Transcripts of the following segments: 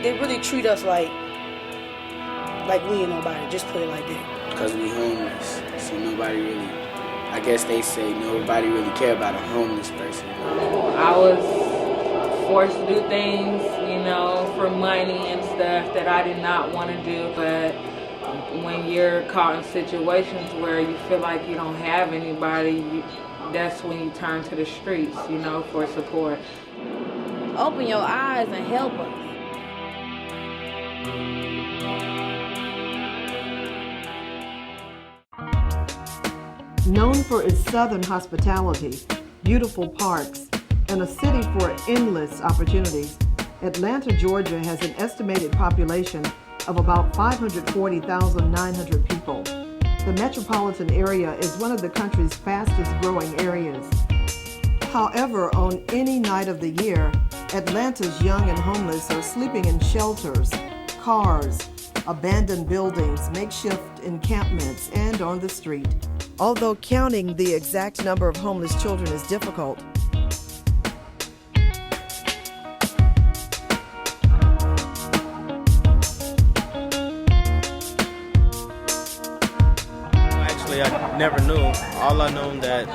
They really treat us like we ain't nobody, just put it like that. Because we homeless, so nobody really, I guess they say nobody really care about a homeless person. I was forced to do things, for money and stuff that I did not want to do, but when you're caught in situations where you feel like you don't have anybody, that's when you turn to the streets, for support. Open your eyes and help us. Known for its southern hospitality, beautiful parks, and a city for endless opportunities, Atlanta, Georgia has an estimated population of about 540,900 people. The metropolitan area is one of the country's fastest growing areas. However, on any night of the year, Atlanta's young and homeless are sleeping in shelters, cars, abandoned buildings, makeshift encampments, and on the street. Although counting the exact number of homeless children is difficult, I never knew. All I knew that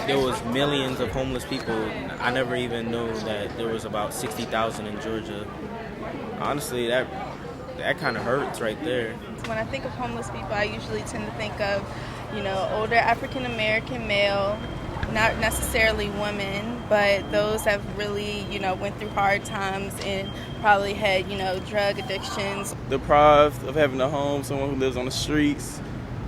there was millions of homeless people. I never even knew that there was about 60,000 in Georgia. Honestly, that kind of hurts right there. When I think of homeless people, I usually tend to think of, older African American male, not necessarily women, but those that really, went through hard times and probably had, drug addictions. Deprived of having a home, someone who lives on the streets.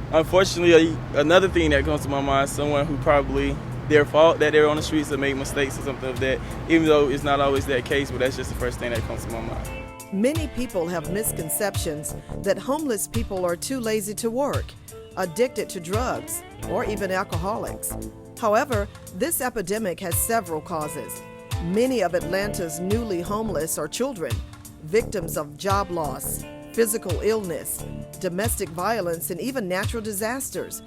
Unfortunately, another thing that comes to my mind, someone who probably their fault that they're on the streets or made mistakes or something of that, even though it's not always that case, but that's just the first thing that comes to my mind. many people have misconceptions that homeless people are too lazy to work, addicted to drugs, or even alcoholics. However, this epidemic has several causes. Many of Atlanta's newly homeless are children, victims of job loss, physical illness, domestic violence, and even natural disasters.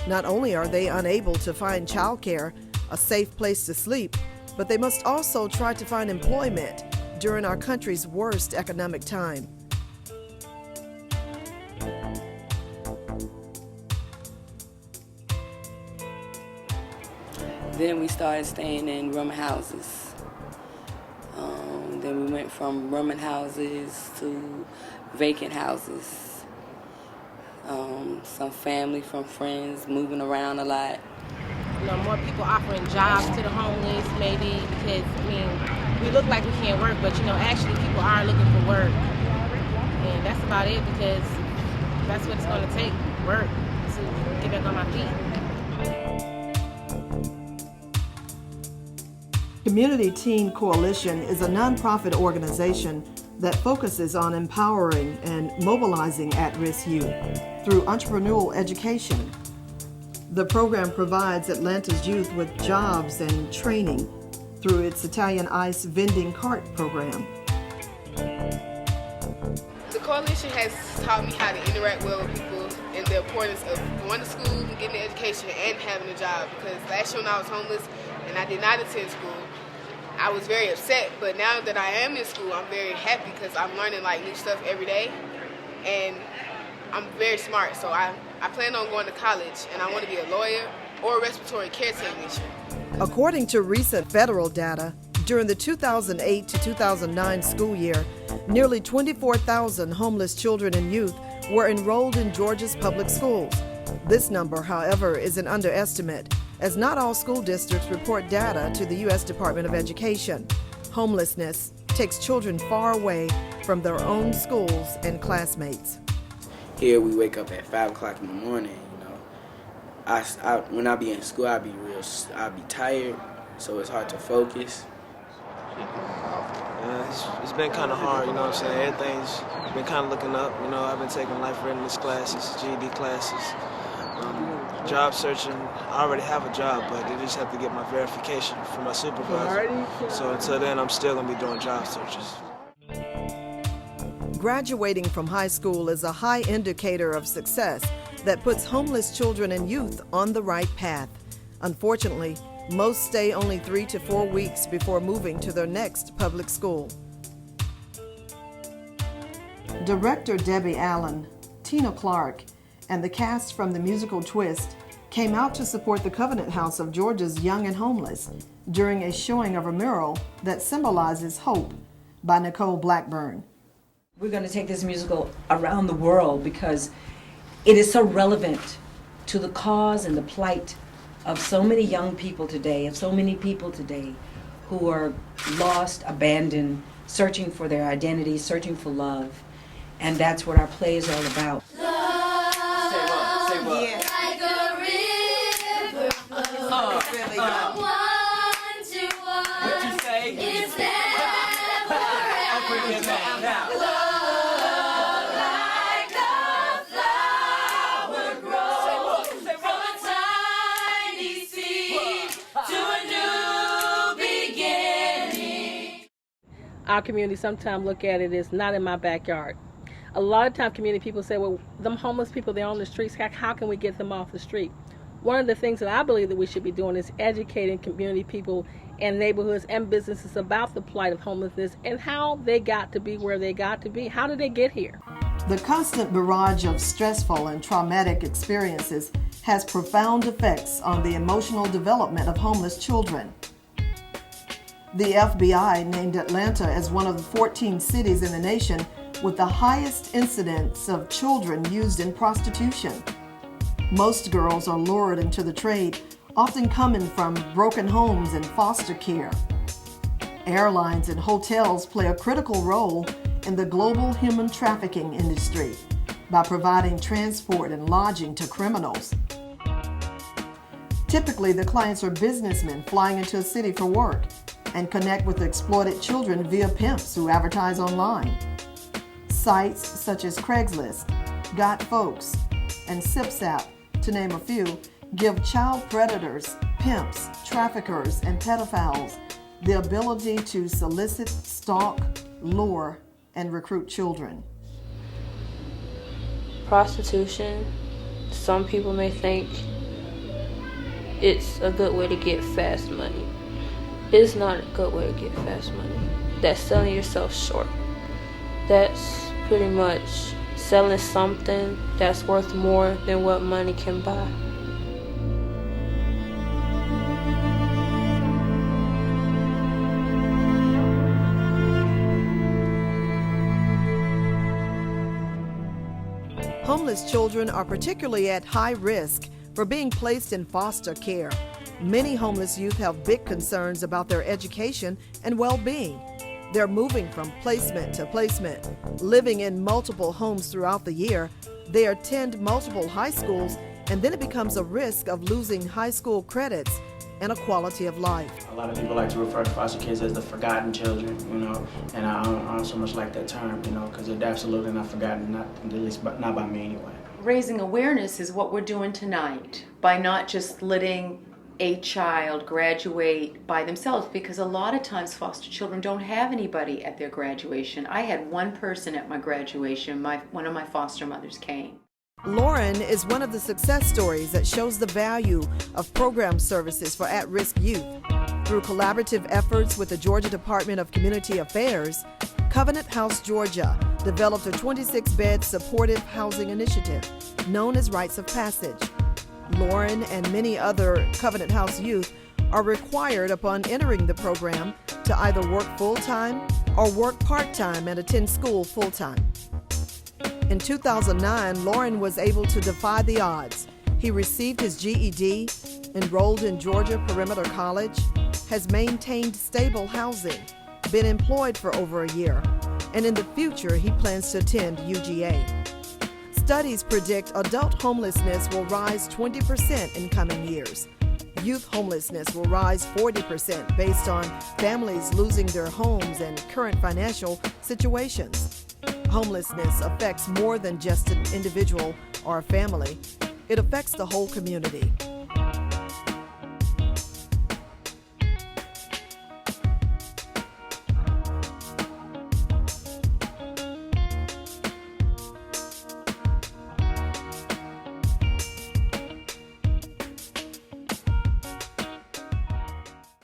Not only are they unable to find childcare, a safe place to sleep, but they must also try to find employment during our country's worst economic time. Then we started staying in rooming houses. Then we went from rooming houses to vacant houses. Some family from friends, moving around a lot. More people offering jobs to the homeless, maybe because, we look like we can't work, but, actually people are looking for work. And that's about it, because that's what it's going to take, work, to get back on my feet. Community Teen Coalition is a nonprofit organization that focuses on empowering and mobilizing at-risk youth through entrepreneurial education. The program provides Atlanta's youth with jobs and training through its Italian Ice vending cart program. The coalition has taught me how to interact well with people and the importance of going to school, getting an education, and having a job. Because last year when I was homeless and I did not attend school, I was very upset. But now that I am in school, I'm very happy because I'm learning new stuff every day, and I'm very smart. So I plan on going to college, and I want to be a lawyer or a respiratory care technician. According to recent federal data, during the 2008 to 2009 school year, nearly 24,000 homeless children and youth were enrolled in Georgia's public schools. This number, however, is an underestimate, as not all school districts report data to the U.S. Department of Education. Homelessness takes children far away from their own schools and classmates. Here we wake up at 5 o'clock in the morning. When I be in school, I be tired, so it's hard to focus. It's been kind of hard, Everything's been kind of looking up. I've been taking life readiness classes, GED classes, job searching. I already have a job, but I just have to get my verification from my supervisor. So until then, I'm still going to be doing job searches. Graduating from high school is a high indicator of success that puts homeless children and youth on the right path. Unfortunately, most stay only 3 to 4 weeks before moving to their next public school. Director Debbie Allen, Tina Clark, and the cast from the musical Twist came out to support the Covenant House of Georgia's Young and Homeless during a showing of a mural that symbolizes hope by Nicole Blackburn. We're going to take this musical around the world because it is so relevant to the cause and the plight of so many young people today, of so many people today who are lost, abandoned, searching for their identity, searching for love. And that's what our play is all about. Love, say what? Yeah. Like a river flows from one to one. What you say? It's never ending. Love like a flower grows from a tiny seed to a new beginning. Our community sometimes look at it as not in my backyard. A lot of times community people say, well, them homeless people, they're on the streets, how can we get them off the street? One of the things that I believe that we should be doing is educating community people and neighborhoods and businesses about the plight of homelessness and how they got to be where they got to be. How did they get here? The constant barrage of stressful and traumatic experiences has profound effects on the emotional development of homeless children. The FBI named Atlanta as one of the 14 cities in the nation with the highest incidence of children used in prostitution. Most girls are lured into the trade, often coming from broken homes and foster care. Airlines and hotels play a critical role in the global human trafficking industry by providing transport and lodging to criminals. Typically, the clients are businessmen flying into a city for work and connect with exploited children via pimps who advertise online. Sites such as Craigslist, Got Folks, and SipSap, to name a few, give child predators, pimps, traffickers, and pedophiles the ability to solicit, stalk, lure, and recruit children. Prostitution, some people may think it's a good way to get fast money. It's not a good way to get fast money. That's selling yourself short. That's pretty much selling something that's worth more than what money can buy. Homeless children are particularly at high risk for being placed in foster care. Many homeless youth have big concerns about their education and well-being. They're moving from placement to placement, living in multiple homes throughout the year. They attend multiple high schools, and then it becomes a risk of losing high school credits and a quality of life. A lot of people like to refer to foster kids as the forgotten children, and I don't so much like that term, because they're absolutely not forgotten, at least not by me anyway. Raising awareness is what we're doing tonight by not just letting a child graduate by themselves, because a lot of times foster children don't have anybody at their graduation. I had one person at my graduation. One of my foster mothers came. Lauren is one of the success stories that shows the value of program services for at-risk youth. Through collaborative efforts with the Georgia Department of Community Affairs, Covenant House Georgia developed a 26-bed supportive housing initiative known as Rites of Passage. Lauren and many other Covenant House youth are required upon entering the program to either work full-time or work part-time and attend school full-time. In 2009, Lauren was able to defy the odds. He received his GED, enrolled in Georgia Perimeter College, has maintained stable housing, been employed for over a year, and in the future he plans to attend UGA. Studies predict adult homelessness will rise 20% in coming years. Youth homelessness will rise 40% based on families losing their homes and current financial situations. Homelessness affects more than just an individual or a family. It affects the whole community.